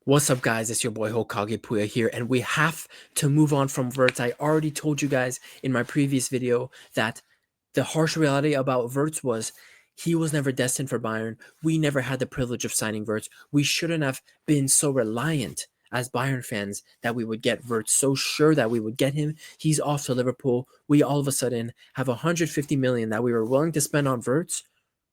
What's up, guys? It's your boy Hokage Puya here, and we have to move on from Wirtz. I already told you guys in my previous video that the harsh reality about Wirtz was he was never destined for Bayern. We never had the privilege of signing Wirtz. We shouldn't have been so reliant as Bayern fans that we would get Wirtz, so sure that we would get him. He's off to Liverpool. We all of a sudden have 150 million that we were willing to spend on Wirtz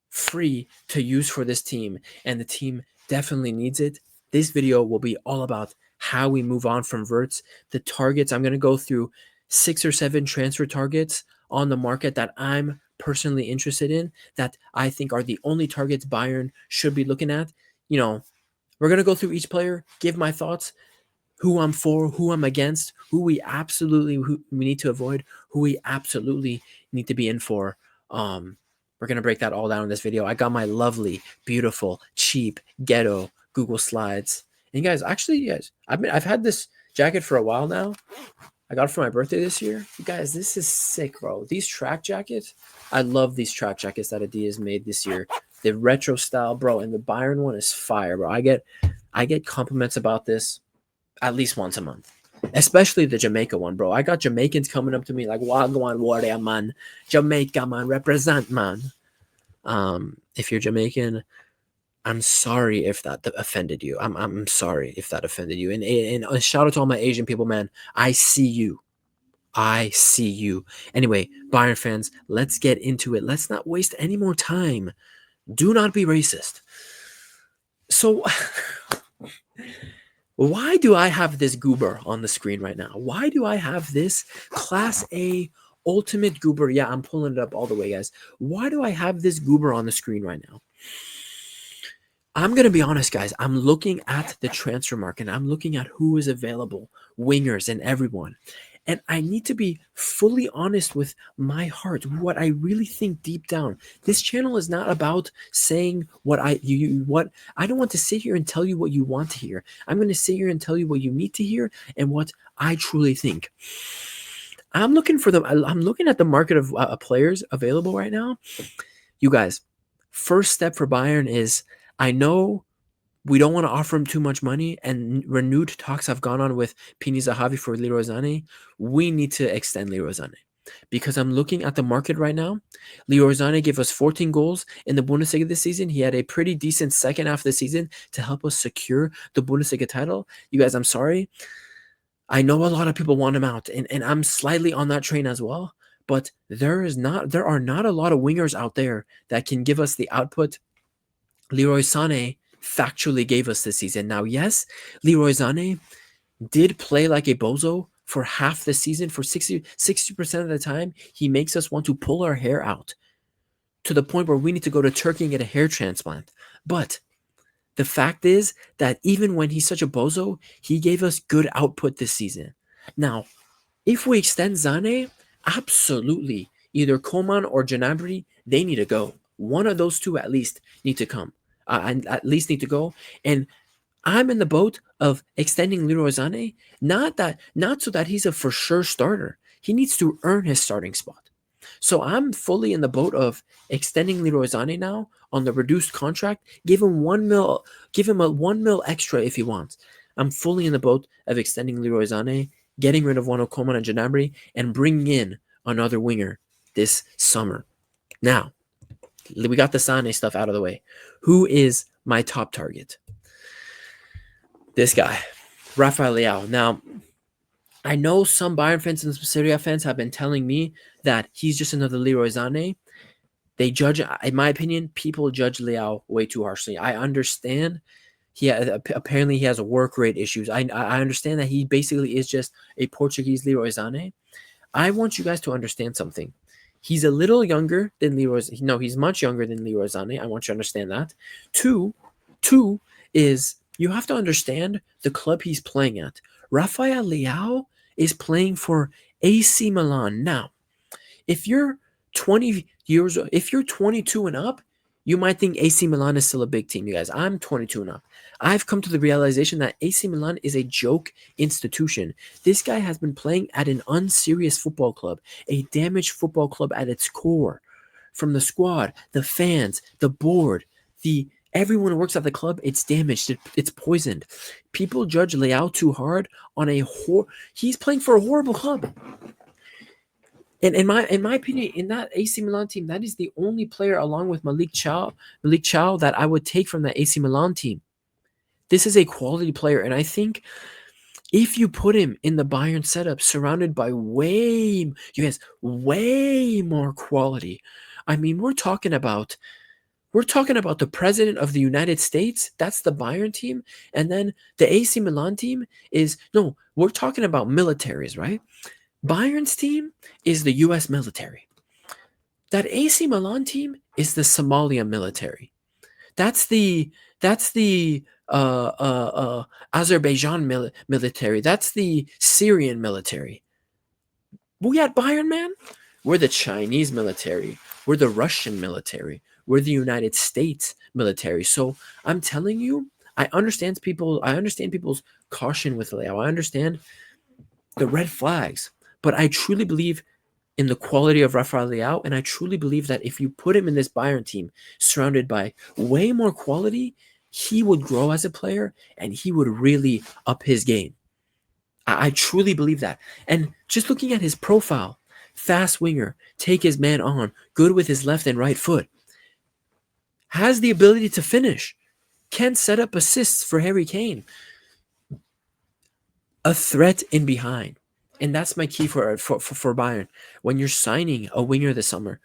free to use for this team, and the team definitely needs it. This video will be all about how we move on from Wirtz. The targets, I'm going to go through 6 or 7 transfer targets on the market that I'm personally interested in, that I think are the only targets Bayern should be looking at. We're going to go through each player, give my thoughts, who I'm for, who I'm against, who we need to avoid, who we absolutely need to be in for. We're going to break that all down in this video. I got my lovely, beautiful, cheap, ghetto Google Slides. And guys, I've had this jacket for a while now. I got it for my birthday this year. You guys, this is sick, bro. These track jackets, I love these track jackets that Adidas made this year. The retro style, bro, and the Bayern one is fire, bro. I get compliments about this at least once a month. Especially the Jamaica one, bro. I got Jamaicans coming up to me like, Wagwan warrior, man. Jamaica, man. Represent, man. If you're Jamaican, I'm sorry if that offended you. I'm sorry if that offended you. And shout out to all my Asian people, man. I see you. I see you. Anyway, Bayern fans, let's get into it. Let's not waste any more time. Do not be racist. So, why do I have this goober on the screen right now? Why do I have this Class A ultimate goober? Yeah, I'm pulling it up all the way, guys. Why do I have this goober on the screen right now? I'm going to be honest, guys. I'm looking at the transfer market. I'm looking at who is available, wingers and everyone. And I need to be fully honest with my heart, what I really think deep down. This channel is not about saying what I don't want to sit here and tell you what you want to hear. I'm going to sit here and tell you what you need to hear and what I truly think. I'm looking at the market of players available right now. You guys, first step for Bayern is, I know we don't want to offer him too much money, and renewed talks have gone on with Pini Zahavi for Leroy Sané. We need to extend Leroy Sané because I'm looking at the market right now. Leroy Sané gave us 14 goals in the Bundesliga this season. He had a pretty decent second half of the season to help us secure the Bundesliga title. You guys, I'm sorry. I know a lot of people want him out, and I'm slightly on that train as well. But there are not a lot of wingers out there that can give us the output Leroy Sané factually gave us this season. Now, yes, Leroy Sané did play like a bozo for half the season. For 60% of the time, he makes us want to pull our hair out to the point where we need to go to Turkey and get a hair transplant. But the fact is that even when he's such a bozo, he gave us good output this season. Now, if we extend Sané, absolutely, either Coman or Gnabry, they need to go. One of those two at least need to come. And at least need to go. And I'm in the boat of extending Leroy Sané, not so that he's a for sure starter. He needs to earn his starting spot. So I'm fully in the boat of extending Leroy Sané now on the reduced contract. Give him a 1 mil extra if he wants. I'm fully in the boat of extending Leroy Sané, getting rid of one of Coman and Gnabry, and bringing in another winger this summer. Now, we got the Sané stuff out of the way. Who is my top target? This guy, Rafael Leao. Now, I know some Bayern fans and some Serie A fans have been telling me that he's just another Leroy Sané. They judge, in my opinion, people judge Leao way too harshly. I understand. Apparently he has work rate issues. I understand that he basically is just a Portuguese Leroy Sané. I want you guys to understand something. He's a little younger than Leroy. No, he's much younger than Leroy Sané. I want you to understand that. Two is you have to understand the club he's playing at. Rafael Leao is playing for AC Milan. Now, if you're 22 and up, you might think AC Milan is still a big team, you guys. I'm 22 and up. I've come to the realization that AC Milan is a joke institution. This guy has been playing at an unserious football club, a damaged football club at its core. From the squad, the fans, the board, the Everyone who works at the club, it's damaged. It's poisoned. People judge Leao too hard on he's playing for a horrible club. And in my opinion, in that AC Milan team, that is the only player along with Malik Chow that I would take from that AC Milan team. This is a quality player, and I think if you put him in the Bayern setup, surrounded by way more quality. I mean, we're talking about the president of the United States. That's the Bayern team, and then the AC Milan team we're talking about militaries, right? Bayern's team is the U.S. military. That AC Milan team is the Somalia military. That's the Azerbaijan military. That's the Syrian military. We at Bayern, man, we're the Chinese military. We're the Russian military. We're the United States military. So I'm telling you, I understand people's caution with Leao. I understand the red flags, but I truly believe in the quality of Rafael Leao, and I truly believe that if you put him in this Bayern team surrounded by way more quality, he would grow as a player and he would really up his game. I truly believe that. And just looking at his profile, fast winger, take his man on, good with his left and right foot, has the ability to finish, can set up assists for Harry Kane, a threat in behind. And that's my key for Bayern. When you're signing a winger this summer,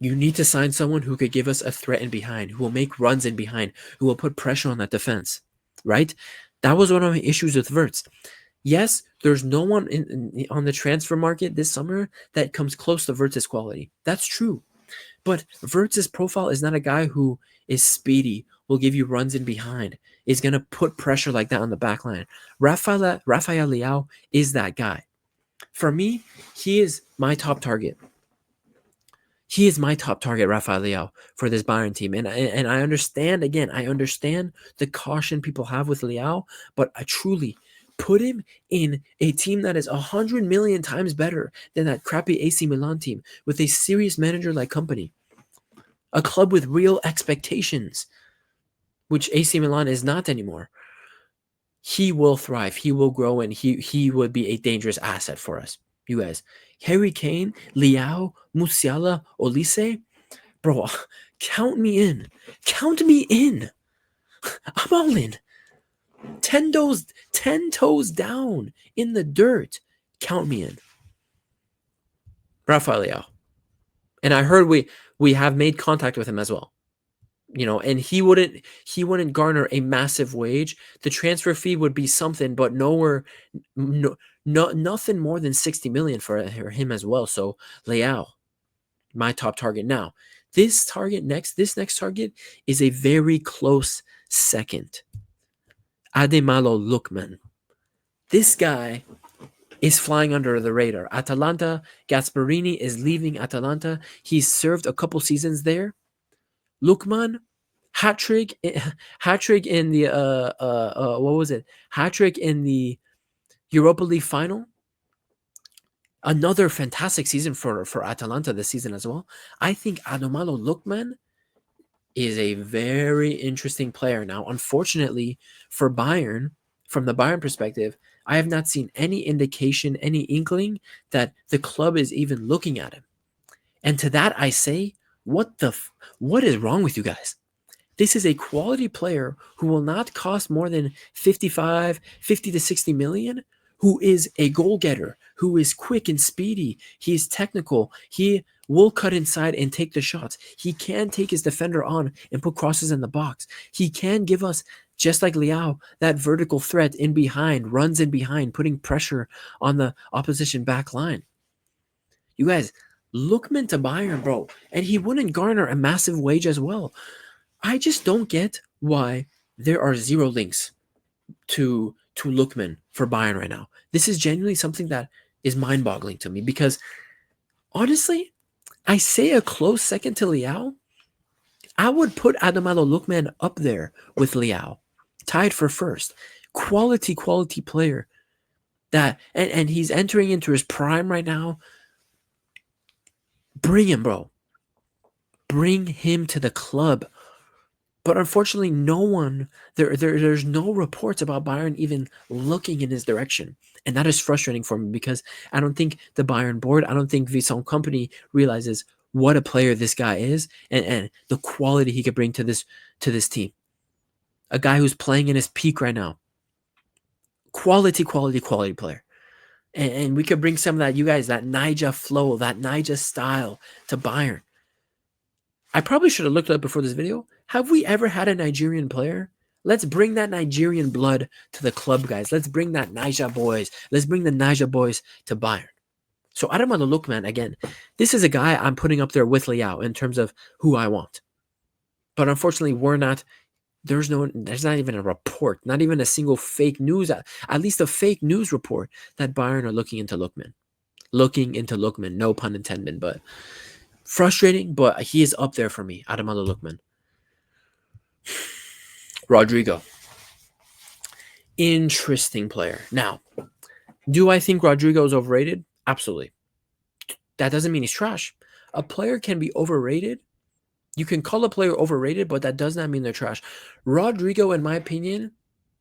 you need to sign someone who could give us a threat in behind, who will make runs in behind, who will put pressure on that defense, right? That was one of my issues with Wirtz. Yes, there's no one on the transfer market this summer that comes close to Wirtz's quality. That's true. But Wirtz's profile is not a guy who is speedy, will give you runs in behind, is going to put pressure like that on the back line. Rafael Leao is that guy. For me, he is my top target. He is my top target, Rafael Leao, for this Bayern team. And I understand, again, the caution people have with Leao, but I truly put him in a team that is 100 million times better than that crappy AC Milan team with a serious manager-like company. A club with real expectations, which AC Milan is not anymore. He will thrive. He will grow, and he would be a dangerous asset for us. You guys. Harry Kane, Leao, Musiala, Olise. Bro, count me in. Count me in. I'm all in. 10 toes down in the dirt. Count me in. Rafael Leao. And I heard we have made contact with him as well. And he wouldn't garner a massive wage. The transfer fee would be something, but nothing more than 60 million for him as well. So Leao, my top target. Now, this next target is a very close second. Ademola Lookman. This guy is flying under the radar. Atalanta, Gasperini is leaving Atalanta. He's served a couple seasons there. Lookman, hat-trick in the what was it? Hat-trick in the Europa League final. Another fantastic season for Atalanta this season as well. I think Ademola Lookman is a very interesting player. Now, unfortunately for Bayern, from the Bayern perspective, I have not seen any indication, any inkling that the club is even looking at him. And to that I say, what is wrong with you guys? This is a quality player who will not cost more than 50 to 60 million, who is a goal getter, who is quick and speedy. He is technical. He will cut inside and take the shots. He can take his defender on and put crosses in the box. He can give us, just like Leao, that vertical threat in behind, runs in behind, putting pressure on the opposition back line. You guys, Lookman to Bayern, bro, and he wouldn't garner a massive wage as well. I just don't get why there are zero links to Lookman for Bayern right now. This is genuinely something that is mind-boggling to me because, honestly, I say a close second to Leao. I would put Ademola Lookman up there with Leao, tied for first. Quality player. That and he's entering into his prime right now. Bring him, bro. Bring him to the club. But unfortunately, there's no reports about Bayern even looking in his direction. And that is frustrating for me because I don't think the Bayern board, I don't think Vincent Company realizes what a player this guy is and the quality he could bring to this team. A guy who's playing in his peak right now. Quality player. And we could bring some of that, you guys, that Niger flow, that Niger style to Bayern. I probably should have looked it up before this video. Have we ever had a Nigerian player? Let's bring that Nigerian blood to the club, guys. Let's bring that Niger boys. Let's bring the Niger boys to Bayern. So Adama Lookman, again, this is a guy I'm putting up there with Leao in terms of who I want. But unfortunately, there's not even a report, not even a single fake news, at least a fake news report that Bayern are looking into Lookman. No pun intended, but frustrating, but he is up there for me, Ademola Lookman. Rodrigo. Interesting player. Now, do I think Rodrigo is overrated? Absolutely. That doesn't mean he's trash. A player can be overrated. You can call a player overrated, but that does not mean they're trash. Rodrigo, in my opinion,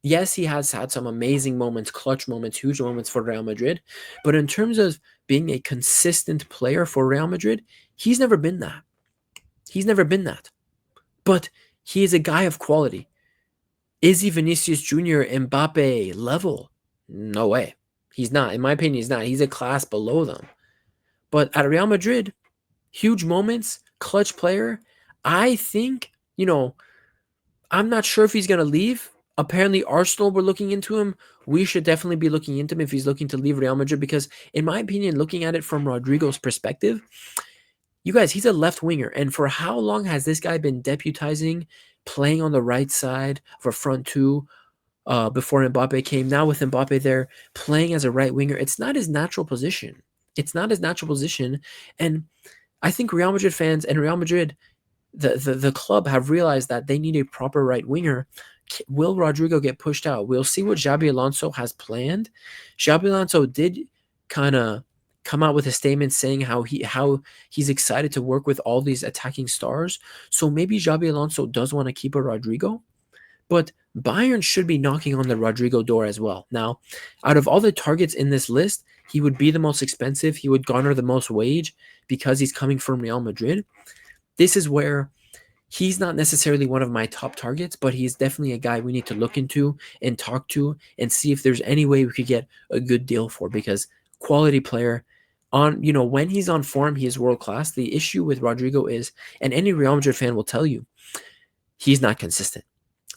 yes, he has had some amazing moments, clutch moments, huge moments for Real Madrid. But in terms of being a consistent player for Real Madrid, he's never been that. But he is a guy of quality. Is he Vinicius Jr., Mbappe level? No way. He's not. In my opinion, he's not. He's a class below them. But at Real Madrid, huge moments, clutch player. I think, I'm not sure if he's going to leave. Apparently, Arsenal were looking into him. We should definitely be looking into him if he's looking to leave Real Madrid because, in my opinion, looking at it from Rodrigo's perspective, you guys, he's a left winger. And for how long has this guy been deputizing, playing on the right side of a front two before Mbappe came? Now with Mbappe there, playing as a right winger, it's not his natural position. And I think Real Madrid fans and Real Madrid, the club, have realized that they need a proper right winger. Will Rodrigo get pushed out? We'll see what Xabi Alonso has planned. Xabi Alonso did kind of come out with a statement saying how he's excited to work with all these attacking stars. So maybe Xabi Alonso does want to keep a Rodrigo, but Bayern should be knocking on the Rodrigo door as well. Now, out of all the targets in this list, he would be the most expensive. He would garner the most wage because he's coming from Real Madrid. This is where he's not necessarily one of my top targets, but he's definitely a guy we need to look into and talk to and see if there's any way we could get a good deal for, because quality player when he's on form, he is world class. The issue with Rodrigo is, and any Real Madrid fan will tell you, he's not consistent.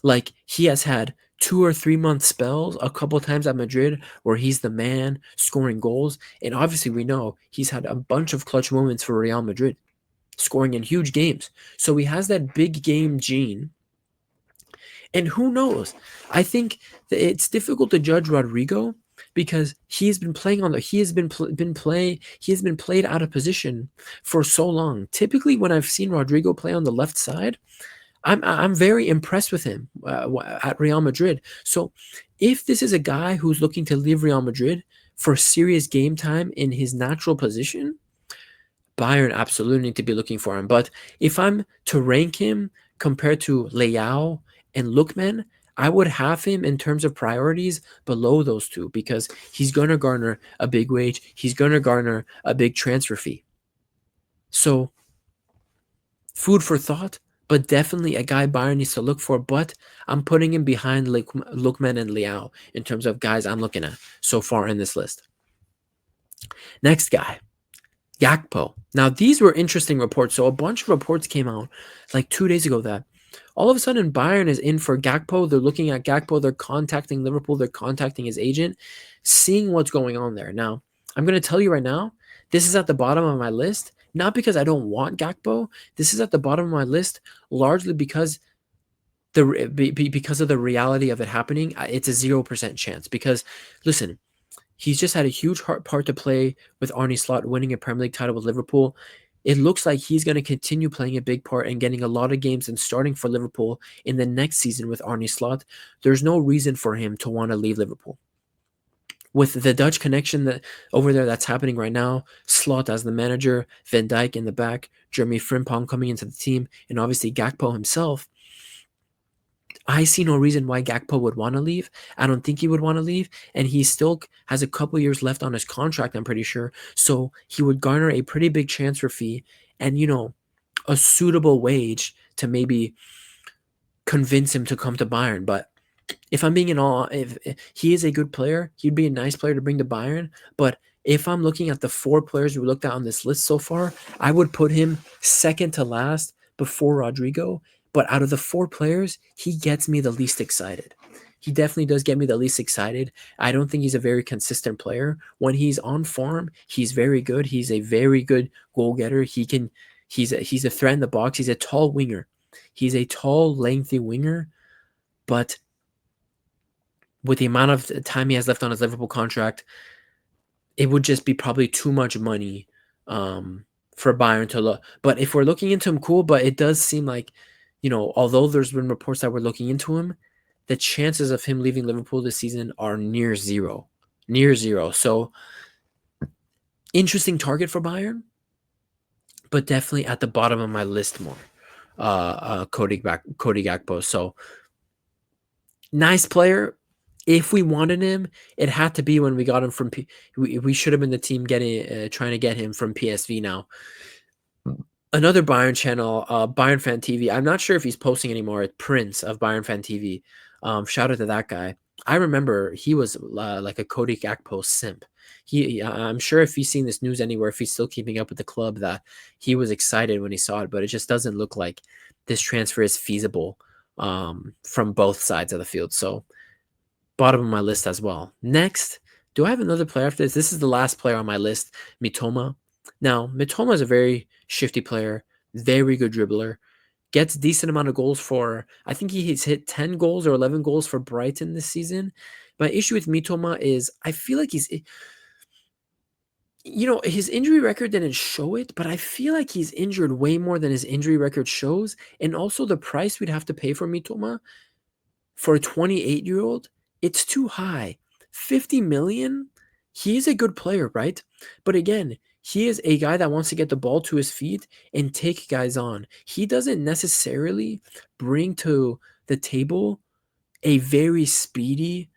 Like, he has had 2 or 3 month spells a couple times at Madrid where he's the man scoring goals. And obviously we know he's had a bunch of clutch moments for Real Madrid, scoring in huge games. So he has that big game gene. And who knows? I think that it's difficult to judge Rodrigo because he's been playing he has been played out of position for so long. Typically, when I've seen Rodrigo play on the left side, I'm very impressed with him at Real Madrid. So if this is a guy who's looking to leave Real Madrid for serious game time in his natural position, Bayern absolutely need to be looking for him. But if I'm to rank him compared to Leao and Lookman, I would have him in terms of priorities below those two because he's going to garner a big wage. He's going to garner a big transfer fee. So food for thought, but definitely a guy Bayern needs to look for. But I'm putting him behind Lookman and Leao in terms of guys I'm looking at so far in this list. Next guy, Gakpo. Now, these were interesting reports. So a bunch of reports came out like 2 days ago that all of a sudden Bayern is in for Gakpo. They're looking at Gakpo. They're contacting Liverpool. They're contacting his agent, seeing what's going on there. Now, I'm going to tell you right now, this is at the bottom of my list, not because I don't want Gakpo. This is at the bottom of my list largely because of the reality of it happening. It's a 0% chance because, listen, he's just had a huge part to play with Arne Slot winning a Premier League title with Liverpool. It looks like he's going to continue playing a big part and getting a lot of games and starting for Liverpool in the next season with Arne Slot. There's no reason for him to want to leave Liverpool. With the Dutch connection over there that's happening right now, Slot as the manager, Van Dijk in the back, Jeremy Frimpong coming into the team, and obviously Gakpo himself, I see no reason why Gakpo would want to leave. I don't think he would want to leave. And he still has a couple years left on his contract, I'm pretty sure. So he would garner a pretty big transfer fee and, a suitable wage to maybe convince him to come to Bayern. But if I'm being in all, if he is a good player, he'd be a nice player to bring to Bayern. But if I'm looking at the 4 players we looked at on this list so far, I would put him second to last before Rodrigo. But out of the 4 players, he gets me the least excited. He definitely does get me the least excited. I don't think he's a very consistent player. When he's on form, he's very good. He's a very good goal getter. He's a threat in the box. He's a tall winger. He's a tall, lengthy winger, but with the amount of time he has left on his Liverpool contract, it would just be probably too much money for Bayern to look. But if we're looking into him, cool. But it does seem like, although there's been reports that we're looking into him, the chances of him leaving Liverpool this season are near zero. Near zero. So, interesting target for Bayern, but definitely at the bottom of my list more. Cody Gakpo. So, nice player. If we wanted him, it had to be when we got him from we should have been the team trying to get him from PSV now. Another Bayern channel, Bayern Fan TV. I'm not sure if he's posting anymore. It's Prince of Bayern Fan TV. Shout out to that guy. I remember he was like a Cody Gakpo simp. I'm sure if he's seen this news anywhere, if he's still keeping up with the club, that he was excited when he saw it. But it just doesn't look like this transfer is feasible from both sides of the field. So, bottom of my list as well. Next, do I have another player after this? This is the last player on my list, Mitoma. Now, Mitoma is a very shifty player, very good dribbler, gets decent amount of goals for, I think he's hit 10 goals or 11 goals for Brighton this season. My issue with Mitoma is I feel like his injury record didn't show it, but I feel like he's injured way more than his injury record shows. And also the price we'd have to pay for Mitoma for a 28-year-old, it's too high. 50 million, he is a good player, right? But again, he is a guy that wants to get the ball to his feet and take guys on. He doesn't necessarily bring to the table a very speedy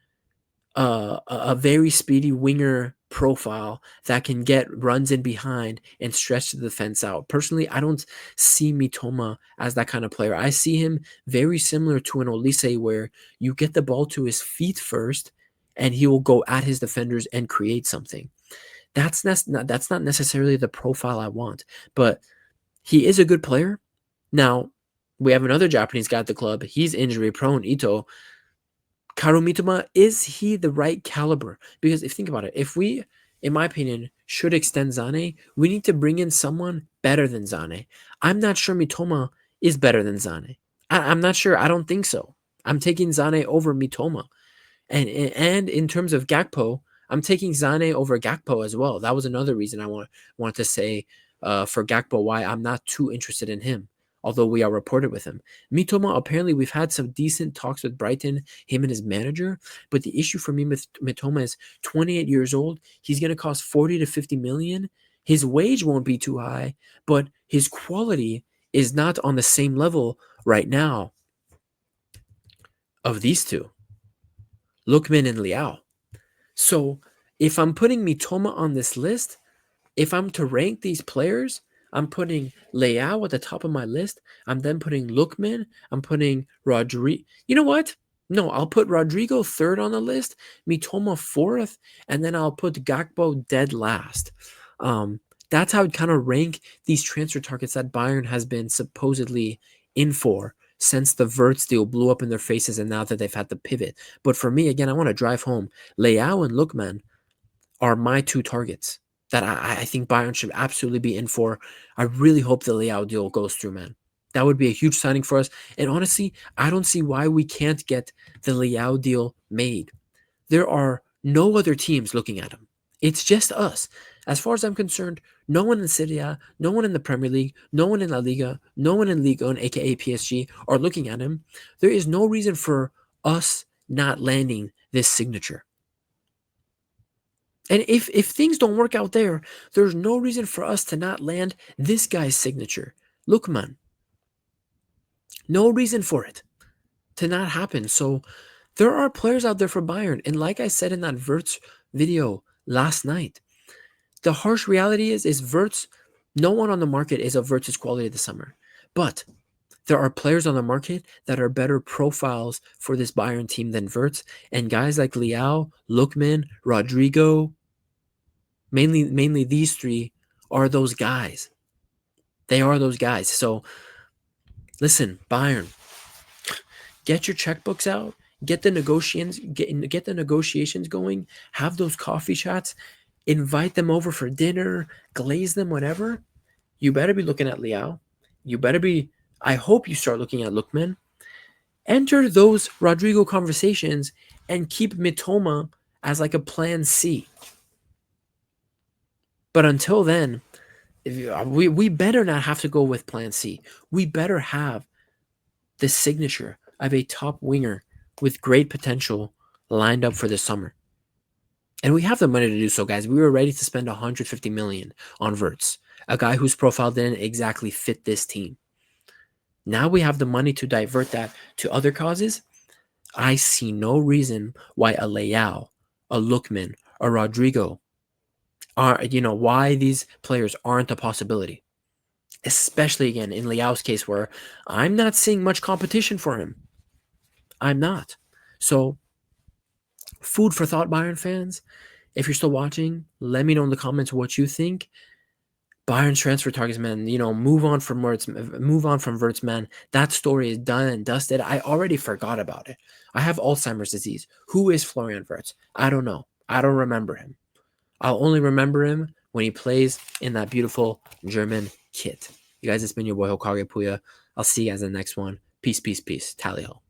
winger profile that can get runs in behind and stretch the defense out. Personally, I don't see Mitoma as that kind of player. I see him very similar to an Olise, where you get the ball to his feet first and he will go at his defenders and create something. That's not necessarily the profile I want, but he is a good player. Now, we have another Japanese guy at the club. He's injury prone, Ito. Kaoru Mitoma, is he the right caliber? Because if you think about it, if we, in my opinion, should extend Zane, we need to bring in someone better than Zane. I'm not sure Mitoma is better than Zane. I'm not sure. I don't think so. I'm taking Zane over Mitoma. And in terms of Gakpo, I'm taking Zane over Gakpo as well. That was another reason I wanted to say for Gakpo why I'm not too interested in him, although we are reported with him. Mitoma, apparently we've had some decent talks with Brighton, him and his manager, but the issue for me with Mitoma is 28 years old. He's going to cost 40 to 50 million. His wage won't be too high, but his quality is not on the same level right now of these two, Lookman and Leao. So if I'm putting Mitoma on this list, if I'm to rank these players, I'm putting Leao at the top of my list. I'm then putting Lookman. I'm putting Rodrigo. You know what? No, I'll put Rodrigo third on the list, Mitoma fourth, and then I'll put Gakpo dead last. That's how I'd kind of rank these transfer targets that Bayern has been supposedly in for since the Wirtz deal blew up in their faces and now that they've had to pivot. But for me, again, I want to drive home. Leao and Lookman are my 2 targets that I think Bayern should absolutely be in for. I really hope the Leao deal goes through, man. That would be a huge signing for us. And honestly, I don't see why we can't get the Leao deal made. There are no other teams looking at him. It's just us. As far as I'm concerned, no one in Serie A, no one in the Premier League, no one in La Liga, no one in Ligue 1, aka PSG, are looking at him. There is no reason for us not landing this signature. And if things don't work out there, there's no reason for us to not land this guy's signature. Look, man. No reason for it to not happen. So there are players out there for Bayern. And like I said in that Wirtz video last night, the harsh reality is Wirtz, no one on the market is of Wirtz's quality this summer. But there are players on the market that are better profiles for this Bayern team than Wirtz. And guys like Leao, Lookman, Rodrigo, mainly these three are those guys. They are those guys. So listen, Bayern, get your checkbooks out, get the negotiations going, have those coffee chats, invite them over for dinner, glaze them, whatever. You better be looking at Leao. I hope you start looking at Lookman. Enter those Rodrigo conversations and keep Mitoma as like a plan C. But until then, we better not have to go with plan C. We better have the signature of a top winger with great potential lined up for this summer. And we have the money to do so, guys. We were ready to spend 150 million on Wirtz, a guy whose profile didn't exactly fit this team. Now we have the money to divert that to other causes. I see no reason why a Leao, a Lookman, a Rodrigo why these players aren't a possibility. Especially again in Leao's case, where I'm not seeing much competition for him. I'm not. So, food for thought, Bayern fans. If you're still watching, let me know in the comments what you think. Bayern's transfer targets, man. Move on from Wirtz, man. That story is done and dusted. I already forgot about it. I have Alzheimer's disease. Who is Florian Wirtz? I don't know. I don't remember him. I'll only remember him when he plays in that beautiful German kit. You guys, it's been your boy Hokage Puya. I'll see you guys in the next one. Peace, peace, peace. Tally ho.